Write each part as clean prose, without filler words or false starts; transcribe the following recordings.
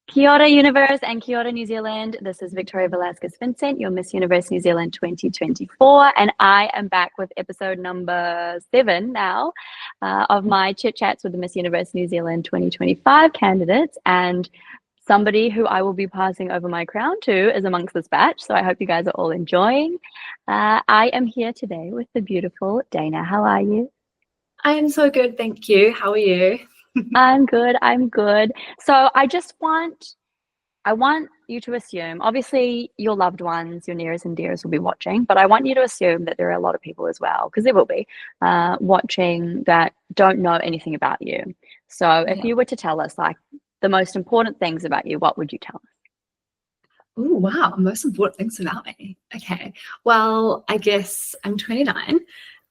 Kia ora Universe and Kia ora New Zealand. This is Victoria Velasquez Vincent, your Miss Universe New Zealand 2024, and I am back with episode number 7 now of my chit chats with the Miss Universe New Zealand 2025 candidates, and somebody who I will be passing over my crown to is amongst this batch. So I hope you guys are all enjoying. I am here today with the beautiful Dana. How are you? I am so good, thank you. How are you? I'm good. So I want you to assume, obviously your loved ones, your nearest and dearest will be watching, but I want you to assume that there are a lot of people as well, because there will be, watching that don't know anything about you. So if you were to tell us like the most important things about you, what would you tell us? Oh, wow. Most important things about me. Okay. Well, I guess I'm 29.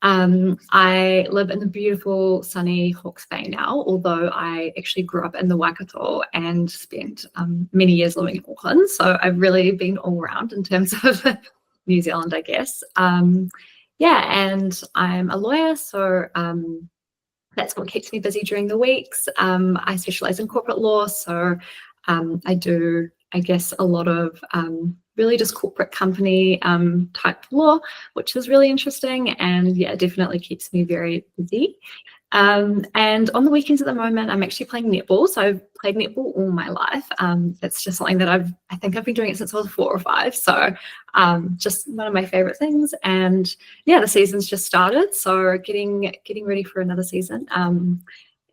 I live in the beautiful sunny Hawke's Bay now, although I actually grew up in the Waikato and spent many years living in Auckland. So I've really been all around in terms of New Zealand, I guess. Yeah, and I'm a lawyer, so that's what keeps me busy during the weeks. I specialize in corporate law, so I do, I guess, a lot of really just corporate company type law, which is really interesting, and yeah, definitely keeps me very busy. And on the weekends at the moment, I'm actually playing netball. So I've played netball all my life. It's just something that I think I've been doing it since I was 4 or 5. So just one of my favorite things. And yeah, the season's just started, so getting ready for another season.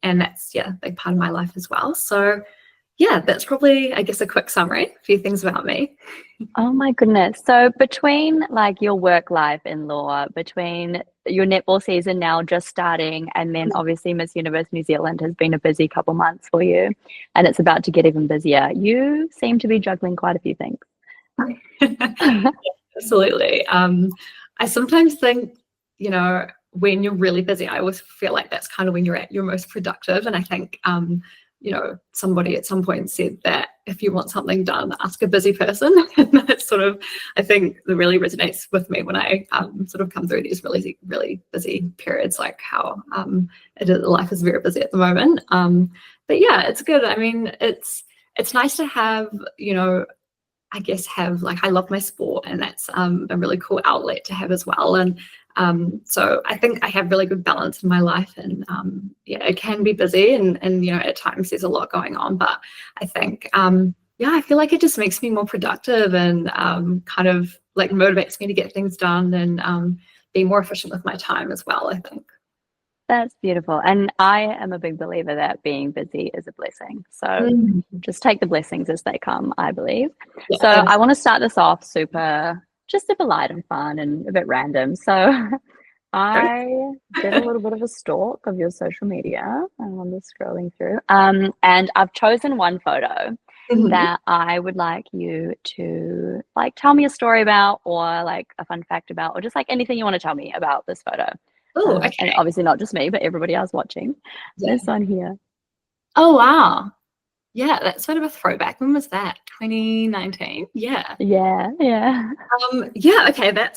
And that's, yeah, a big part of my life as well. So yeah, that's probably, I guess, a quick summary, a few things about me. Oh my goodness. So between like your work life in law, between your netball season now just starting, and then obviously Miss Universe New Zealand has been a busy couple months for you, and it's about to get even busier, you seem to be juggling quite a few things. Absolutely. I sometimes think, you know, when you're really busy, I always feel like that's kind of when you're at your most productive. And I think you know, somebody at some point said that if you want something done, ask a busy person. And that's sort of, I think, that really resonates with me when I sort of come through these really, really busy periods, like how life is very busy at the moment. But yeah, it's good. I mean, it's nice to have, you know, I guess I love my sport, and that's a really cool outlet to have as well. And so I think I have really good balance in my life, and yeah, it can be busy, and you know, at times there's a lot going on, but I think yeah, I feel like it just makes me more productive, and kind of like motivates me to get things done, and be more efficient with my time as well, I think. That's beautiful. And I am a big believer that being busy is a blessing. So just take the blessings as they come, I believe. Yeah, so I want to start this off super light and fun and a bit random. So I did a little bit of a stalk of your social media. I'm just scrolling through. And I've chosen one photo that I would like you to like tell me a story about, or like a fun fact about, or just like anything you want to tell me about this photo. Oh, okay. And obviously not just me, but everybody else watching. This one here. Oh, wow. Yeah, that's sort of a throwback. When was that? 2019? Yeah. Yeah. Yeah, okay, that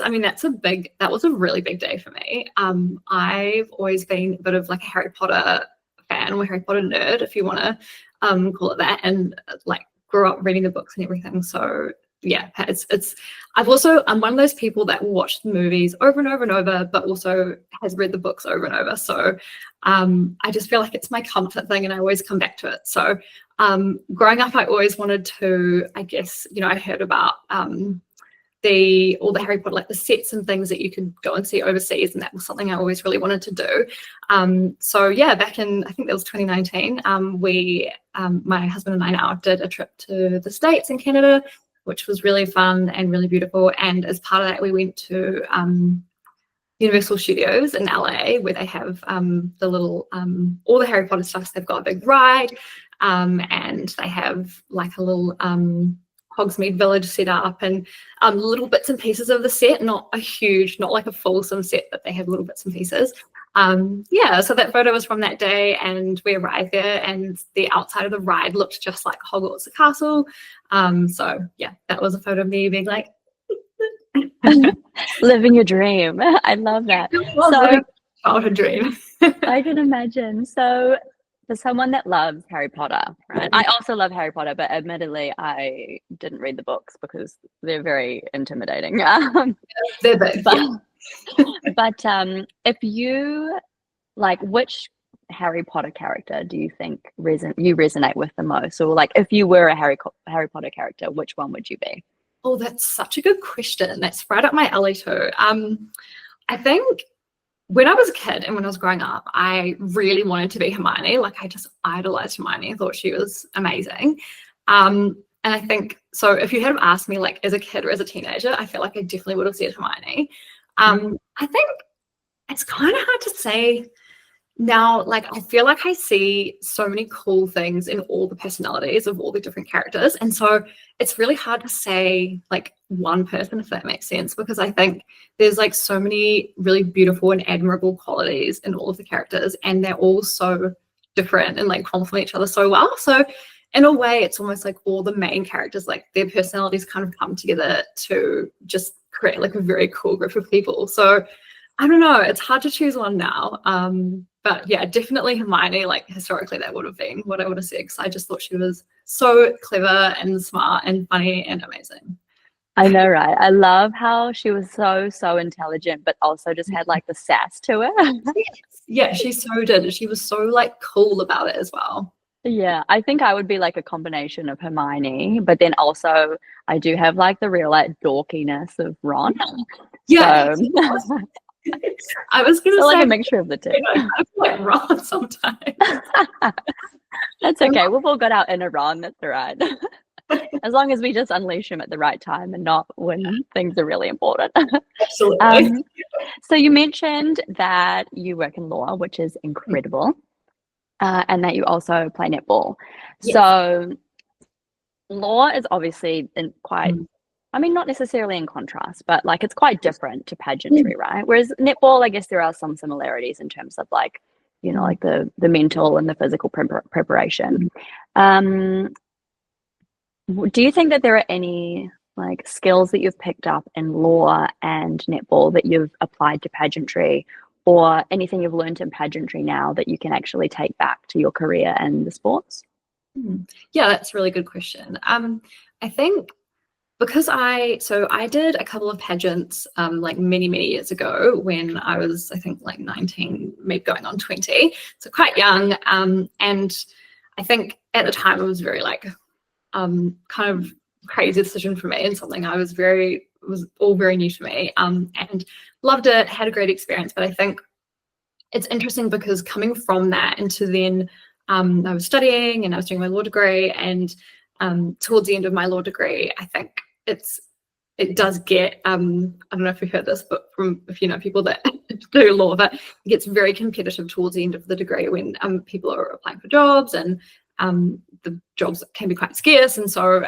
was a really big day for me. I've always been a bit of like a Harry Potter fan, or Harry Potter nerd, if you want to call it that, and like grew up reading the books and everything. So yeah, I'm one of those people that will watch the movies over and over and over, but also has read the books over and over. So I just feel like it's my comfort thing, and I always come back to it. So growing up, I always wanted to, I guess, you know, I heard about all the Harry Potter, like the sets and things that you could go and see overseas, and that was something I always really wanted to do. So yeah, back in, I think that was 2019, my husband and I now did a trip to the States and Canada, which was really fun and really beautiful. And as part of that, we went to Universal Studios in LA, where they have the little all the Harry Potter stuff. So they've got a big ride, and they have like a little Hogsmeade Village set up, and little bits and pieces of the set, not like a fulsome set, but they have little bits and pieces. Yeah, so that photo was from that day, and we arrived there, and the outside of the ride looked just like Hogwarts Castle. So yeah, that was a photo of me being like living your dream. I love that. So childhood dream. I can imagine. So For someone that loves Harry Potter, right? I also love Harry Potter, but admittedly, I didn't read the books because they're very intimidating. They're big, but yeah. but if you like, which Harry Potter character do you think you resonate with the most? Or like, if you were a Harry Potter character, which one would you be? Oh, that's such a good question. That's right up my alley too. I think when I was a kid and when I was growing up, I really wanted to be Hermione. Like, I just idolized Hermione. I thought she was amazing. And I think, so if you had asked me like as a kid or as a teenager, I feel like I definitely would have said Hermione. I think it's kind of hard to say now. Like, I feel like I see so many cool things in all the personalities of all the different characters. And so it's really hard to say like one person, if that makes sense, because I think there's like so many really beautiful and admirable qualities in all of the characters, and they're all so different and like complement each other so well. So in a way, it's almost like all the main characters, like their personalities kind of come together to just create like a very cool group of people. So I don't know, it's hard to choose one now. But yeah, definitely Hermione. Like, historically, that would have been what I would have said, because I just thought she was so clever and smart and funny and amazing. I know, right? I love how she was so intelligent, but also just had like the sass to her. Yeah, she so did. She was so like cool about it as well. Yeah, I think I would be like a combination of Hermione, but then also I do have like the real like dorkiness of Ron. Yeah, So I was gonna so say like a mixture of the two. I feel like Ron sometimes. That's okay. We've all got our inner Ron. That's all right. As long as we just unleash him at the right time and not when things are really important. Absolutely. So you mentioned that you work in law, which is incredible, and that you also play netball. Yes. So law is obviously in quite, I mean, not necessarily in contrast, but like it's quite different to pageantry, right? Whereas netball, I guess there are some similarities in terms of like, you know, like the mental and the physical preparation. Do you think that there are any like skills that you've picked up in law and netball that you've applied to pageantry, or anything you've learned in pageantry now that you can actually take back to your career and the sports? Yeah, that's a really good question. I think because I did a couple of pageants like many years ago when I was, I think, like 19, maybe going on 20, so quite young. And I think at the time it was very like kind of crazy decision for me, and something was all very new to me, and loved it, had a great experience. But I think it's interesting because coming from that into then I was studying and I was doing my law degree, and towards the end of my law degree, I think it does get I don't know if you've heard this, but from if you know people that do law, but it gets very competitive towards the end of the degree when people are applying for jobs, and the jobs can be quite scarce, and so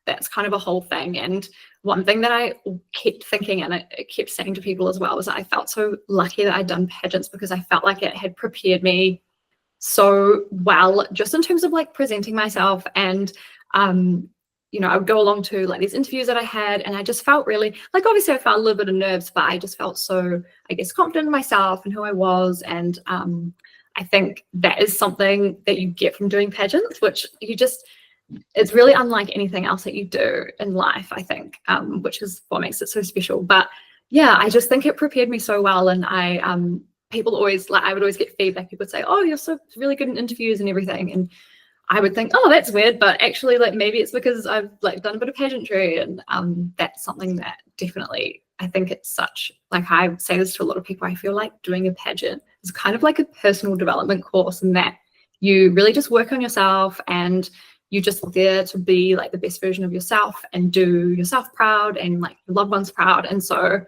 that's kind of a whole thing. And one thing that I kept thinking, and I kept saying to people as well, was that I felt so lucky that I'd done pageants, because I felt like it had prepared me so well, just in terms of like presenting myself. And you know, I would go along to like these interviews that I had, and I just felt really like, obviously I felt a little bit of nerves, but I just felt so, I guess, confident in myself and who I was. And I think that is something that you get from doing pageants, which it's really unlike anything else that you do in life, I think, which is what makes it so special. But yeah, I just think it prepared me so well. And people always, like, I would always get feedback. People would say, oh, you're so really good in interviews and everything. And I would think, oh, that's weird, but actually, like, maybe it's because I've like done a bit of pageantry. And that's something that definitely, I think it's such, like, I say this to a lot of people, I feel like doing a pageant is kind of like a personal development course, in that you really just work on yourself, and you're just there to be like the best version of yourself and do yourself proud and like your loved ones proud. And so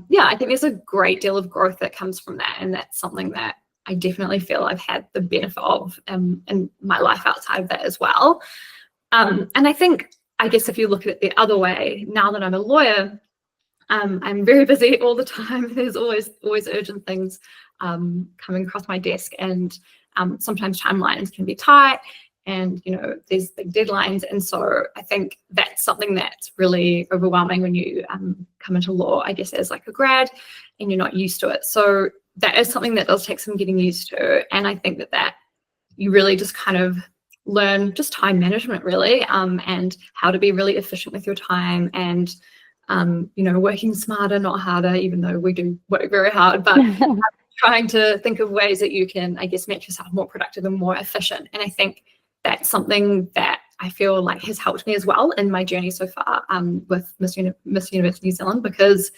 yeah, I think there's a great deal of growth that comes from that, and that's something that I definitely feel I've had the benefit of in my life outside of that as well. And I think, I guess if you look at it the other way, now that I'm a lawyer, I'm very busy all the time. There's always urgent things coming across my desk, and sometimes timelines can be tight, and you know, there's big deadlines. And so I think that's something that's really overwhelming when you come into law, I guess, as like a grad, and you're not used to it. So that is something that does take some getting used to. And I think that you really just kind of learn just time management really, and how to be really efficient with your time, and you know, working smarter, not harder, even though we do work very hard, but trying to think of ways that you can, I guess, make yourself more productive and more efficient. And I think that's something that I feel like has helped me as well in my journey so far, with Miss Universe New Zealand, because,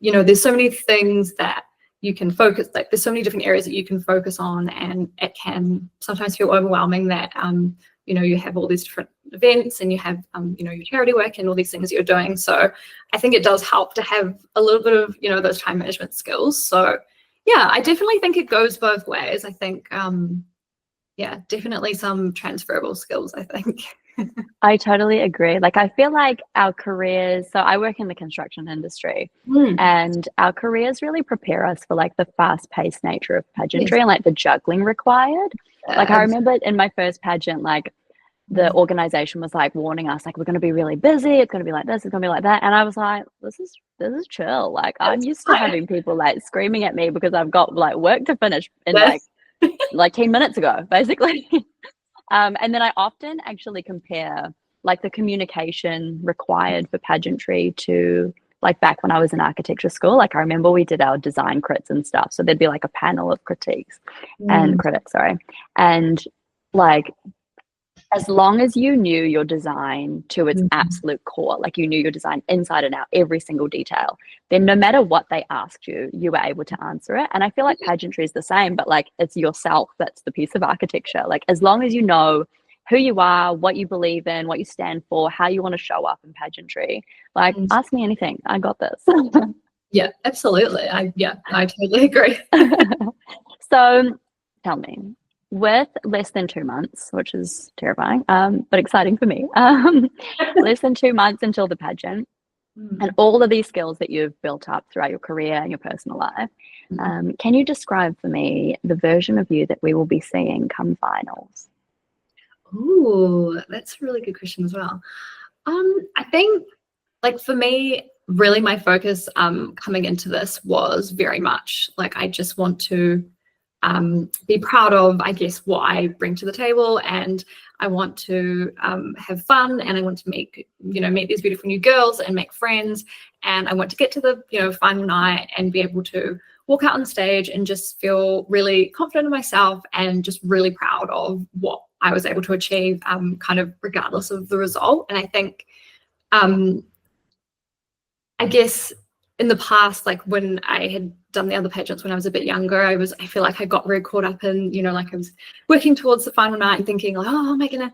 you know, there's so many things that you can focus, like there's so many different areas that you can focus on, and it can sometimes feel overwhelming that, you know, you have all these different events, and you have, you know, your charity work and all these things you're doing. So I think it does help to have a little bit of, you know, those time management skills. So yeah, I definitely think it goes both ways. I think, yeah, definitely some transferable skills, I think. I totally agree. Like, I feel like our careers, so I work in the construction industry, and our careers really prepare us for like the fast-paced nature of pageantry and like the juggling required. Like, I remember in my first pageant, like the organization was like warning us, like, we're going to be really busy, it's going to be like this, it's going to be like that. And I was like, this is chill. Like, I'm used to having people like screaming at me because I've got like work to finish in like 10 minutes ago, basically. And then I often actually compare like the communication required for pageantry to like back when I was in architecture school. Like, I remember we did our design crits and stuff. So there'd be like a panel of critics and critics, sorry. And like, as long as you knew your design to its absolute core, like you knew your design inside and out, every single detail, then no matter what they asked you, you were able to answer it. And I feel like pageantry is the same, but like it's yourself that's the piece of architecture. Like, as long as you know who you are, what you believe in, what you stand for, how you want to show up in pageantry, like ask me anything, I got this. Yeah, absolutely. I totally agree. So tell me, with less than 2 months, which is terrifying, but exciting for me, less than 2 months until the pageant, and all of these skills that you've built up throughout your career and your personal life, can you describe for me the version of you that we will be seeing come finals? Ooh, that's a really good question as well. I think, like, for me, really my focus coming into this was very much like, I just want to be proud of, I guess, what I bring to the table, and I want to have fun, and I want to meet these beautiful new girls and make friends, and I want to get to the, you know, final night and be able to walk out on stage and just feel really confident in myself and just really proud of what I was able to achieve, kind of regardless of the result. And I think, I guess in the past, like when I had done the other pageants when I was a bit younger, I feel like I got very caught up in, you know, like I was working towards the final night and thinking like, oh, am I gonna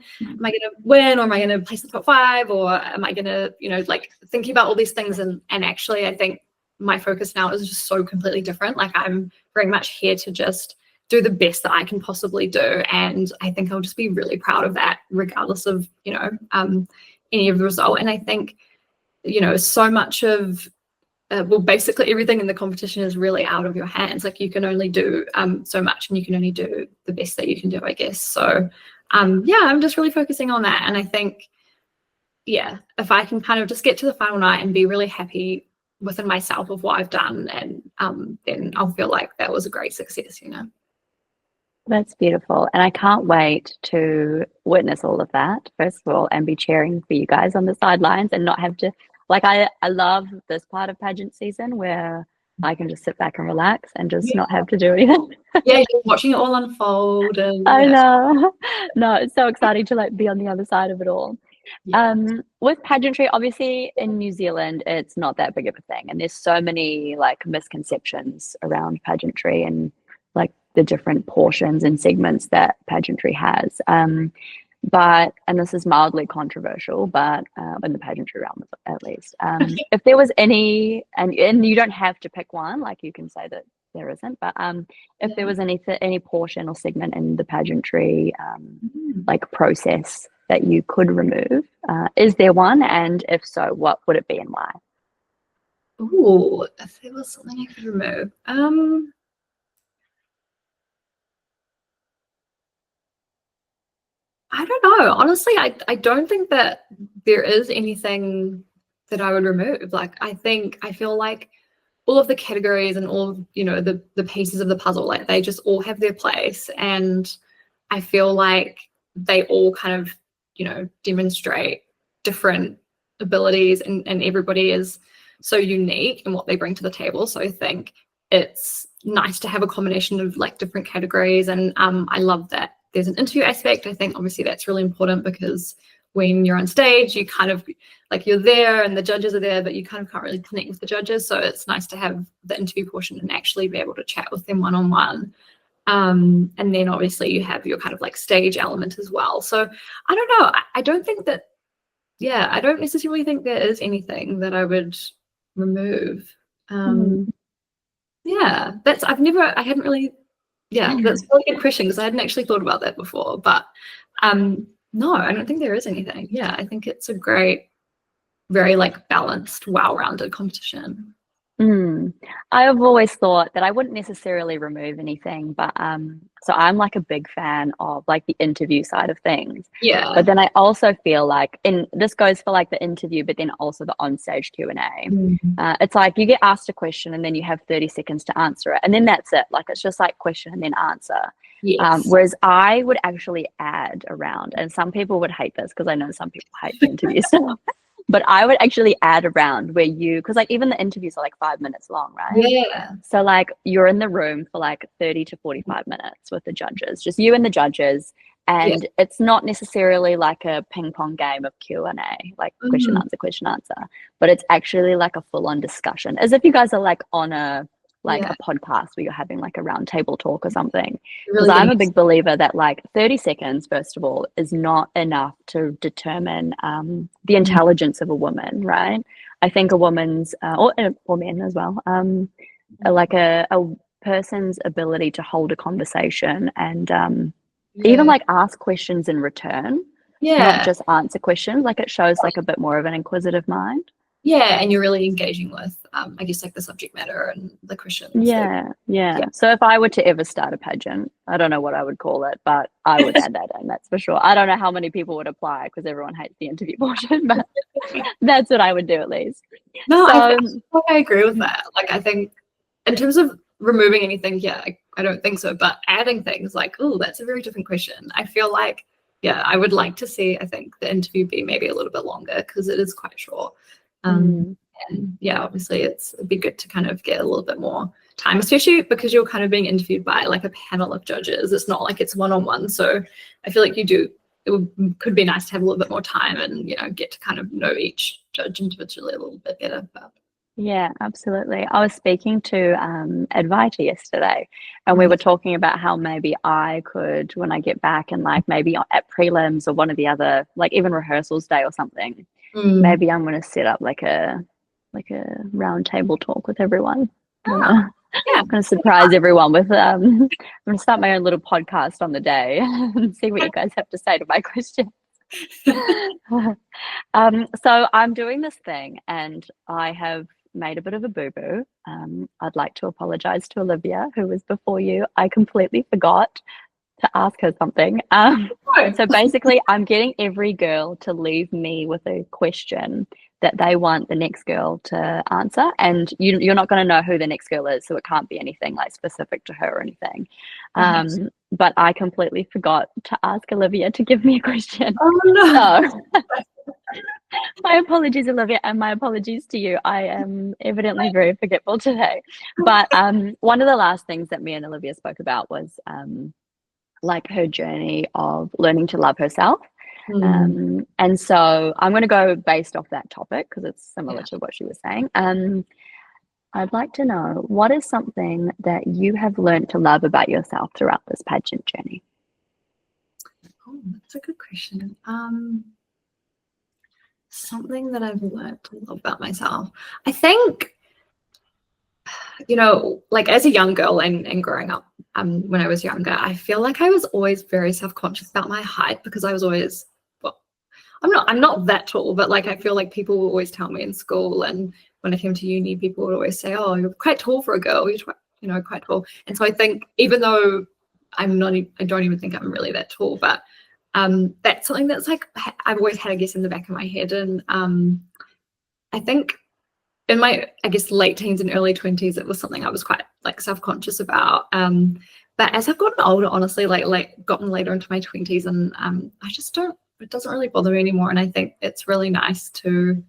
win, or am I gonna place the top 5, or am I gonna, you know, like thinking about all these things. And actually I think my focus now is just so completely different. Like, I'm very much here to just do the best that I can possibly do, and I think I'll just be really proud of that regardless of, you know, any of the result. And I think, you know, so much of well, basically everything in the competition is really out of your hands. Like, you can only do so much, and you can only do the best that you can do, I guess. So yeah, I'm just really focusing on that. And I think, yeah, if I can kind of just get to the final night and be really happy within myself of what I've done, and then I'll feel like that was a great success, you know. That's beautiful. And I can't wait to witness all of that, first of all, and be cheering for you guys on the sidelines and not have to, like, I love this part of pageant season where I can just sit back and relax and just not have to do anything. Yeah, just watching it all unfold. And I know. No, it's so exciting to like be on the other side of it all. Yeah. With pageantry, obviously in New Zealand, it's not that big of a thing. And there's so many like misconceptions around pageantry and like the different portions and segments that pageantry has. But, and this is mildly controversial, but in the pageantry realm at least, if there was any, and you don't have to pick one, like you can say that there isn't, but if there was any portion or segment in the pageantry like process that you could remove, is there one? And if so, what would it be and why? Ooh, if there was something I could remove. I don't know. Honestly, I don't think that there is anything that I would remove. Like, I feel like all of the categories and all of, you know, the pieces of the puzzle, like they just all have their place. And I feel like they all kind of, you know, demonstrate different abilities, and everybody is so unique in what they bring to the table. So I think it's nice to have a combination of like different categories. And I love that there's an interview aspect. I think obviously that's really important, because when you're on stage, you kind of like, you're there and the judges are there, but you kind of can't really connect with the judges. So it's nice to have the interview portion and actually be able to chat with them one-on-one. And then obviously you have your kind of like stage element as well. So I don't know. I don't think that, yeah, I don't necessarily think there is anything that I would remove. Yeah, I hadn't really, yeah, that's a really good question, because I hadn't actually thought about that before. But no, I don't think there is anything. Yeah, I think it's a great, very like balanced, well-rounded competition. I've always thought that I wouldn't necessarily remove anything, but so I'm like a big fan of like the interview side of things. Yeah. But then I also feel like, and this goes for like the interview, but then also the onstage Q&A. It's like you get asked a question and then you have 30 seconds to answer it, and then that's it. Like it's just like question and then answer. Yes. Whereas I would actually add around, and some people would hate this because I know some people hate the interview stuff. But I would actually add around where because like even the interviews are like 5 minutes long, right? Yeah. So like you're in the room for like 30 to 45 minutes with the judges, just you and the judges. And it's not necessarily like a ping pong game of Q&A, like question, answer, but it's actually like a full on discussion, as if you guys are like on a podcast where you're having like a round table talk or something. Because I'm a big believer that like 30 seconds, first of all, is not enough to determine the intelligence of a woman, right? I think a woman's, or men as well, like a person's ability to hold a conversation and even like ask questions in return, not just answer questions. Like it shows like a bit more of an inquisitive mind. Yeah, and you're really engaging with, I guess, like the subject matter and the questions. Yeah. So if I were to ever start a pageant, I don't know what I would call it, but I would add that in, that's for sure. I don't know how many people would apply because everyone hates the interview portion, but that's what I would do at least. No, I agree with that. Like, I think in terms of removing anything, I don't think so. But adding things like, oh, that's a very different question. I feel like, I would like to see, I think, the interview be maybe a little bit longer because it is quite short. And obviously it'd be good to kind of get a little bit more time, especially because you're kind of being interviewed by like a panel of judges. It's not like it's one-on-one. So I feel like could be nice to have a little bit more time and, get to kind of know each judge individually a little bit better. But yeah, absolutely. I was speaking to Advaita yesterday, and we were talking about how maybe I could, when I get back and like maybe at prelims or one of the other, like even rehearsals day or something, maybe I'm going to set up like a round table talk with everyone. I'm going to surprise everyone with I'm going to start my own little podcast on the day and see what you guys have to say to my questions. So I'm doing this thing and I have made a bit of a boo-boo. I'd like to apologize to Olivia, who was before you. I completely forgot to ask her something. So basically I'm getting every girl to leave me with a question that they want the next girl to answer, and you're not going to know who the next girl is, so it can't be anything like specific to her or anything. But I completely forgot to ask Olivia to give me a question. Oh no. So, my apologies, Olivia, and my apologies to you. I am evidently very forgetful today. But one of the last things that me and Olivia spoke about was like her journey of learning to love herself. And so I'm going to go based off that topic because it's similar to what she was saying. I'd like to know, what is something that you have learned to love about yourself throughout this pageant journey? Oh, that's a good question. Something that I've learned to love about myself. I think, like as a young girl and growing up, when I was younger, I feel like I was always very self-conscious about my height because I was always, I'm not that tall, but like I feel like people will always tell me in school, and when I came to uni, people would always say, "Oh, you're quite tall for a girl. You're quite tall." And so I think, even though I don't even think I'm really that tall, but that's something that's like I've always had, I guess, in the back of my head. And I think in my, I guess, late teens and early 20s, it was something I was quite like self-conscious about. But as I've gotten older, honestly, like gotten later into my 20s, and I just don't, it doesn't really bother me anymore. And I think it's really nice to,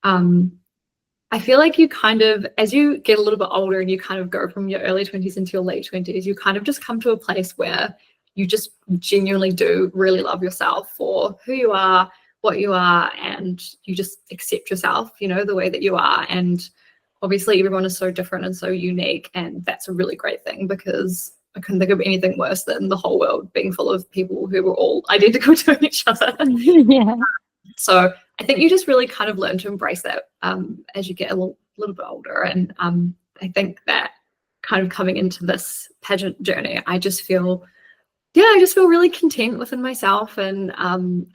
I feel like you kind of, as you get a little bit older and you kind of go from your early 20s into your late 20s, you kind of just come to a place where you just genuinely do really love yourself for who you are, what you are, and you just accept yourself, you know, the way that you are. And obviously everyone is so different and so unique, and that's a really great thing, because I couldn't think of anything worse than the whole world being full of people who were all identical to each other. Yeah. So I think you just really kind of learn to embrace that as you get a little bit older. And I think that kind of coming into this pageant journey, I just feel really content within myself, and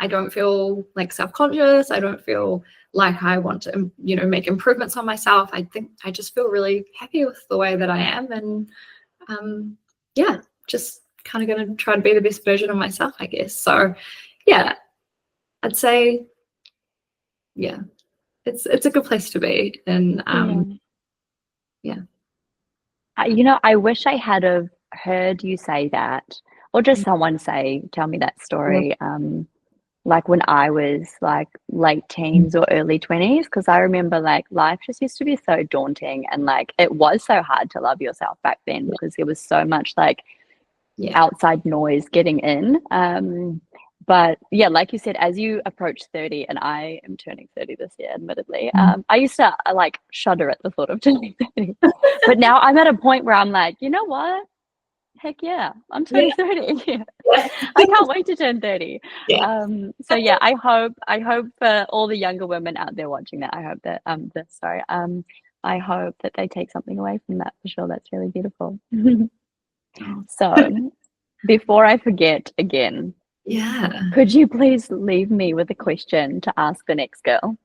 I don't feel like self-conscious. I don't feel like I want to, you know, make improvements on myself. I think I just feel really happy with the way that I am, and yeah, just kind of going to try to be the best version of myself, I guess. So yeah, I'd say, yeah, it's a good place to be. And yeah. You know, I wish I had have heard you say that, or just someone tell me that story. Like when I was like late teens or early 20s, because I remember like life just used to be so daunting, and like it was so hard to love yourself back then because there was so much like outside noise getting in. But yeah, like you said, as you approach 30, and I am turning 30 this year, admittedly, I used to like shudder at the thought of turning 30. But now I'm at a point where I'm like, you know what? Heck yeah, I'm turning 30. Yeah. I can't wait to turn 30. Yeah. So yeah, I hope for all the younger women out there watching that, I hope that I hope that they take something away from that for sure. That's really beautiful. So before I forget again, could you please leave me with a question to ask the next girl?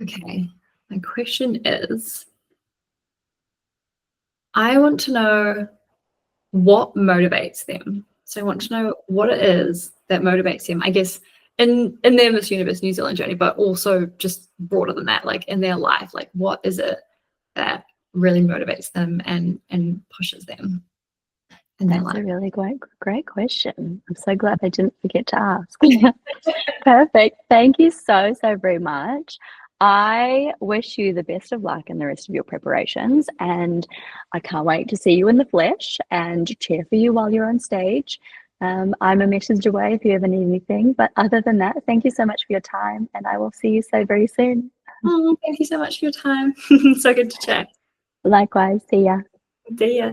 Okay, my question is, I want to know what motivates them. So I want to know what it is that motivates them, I guess, in their Miss Universe New Zealand journey, but also just broader than that, like in their life. Like, what is it that really motivates them and pushes them in their life? That's a really great question. I'm so glad I didn't forget to ask. Perfect. Thank you so very much. I wish you the best of luck in the rest of your preparations, and I can't wait to see you in the flesh and cheer for you while you're on stage. I'm a message away if you ever need anything, but other than that, thank you so much for your time, and I will see you so very soon. Oh, thank you so much for your time. So good to chat. Likewise. See ya. See ya.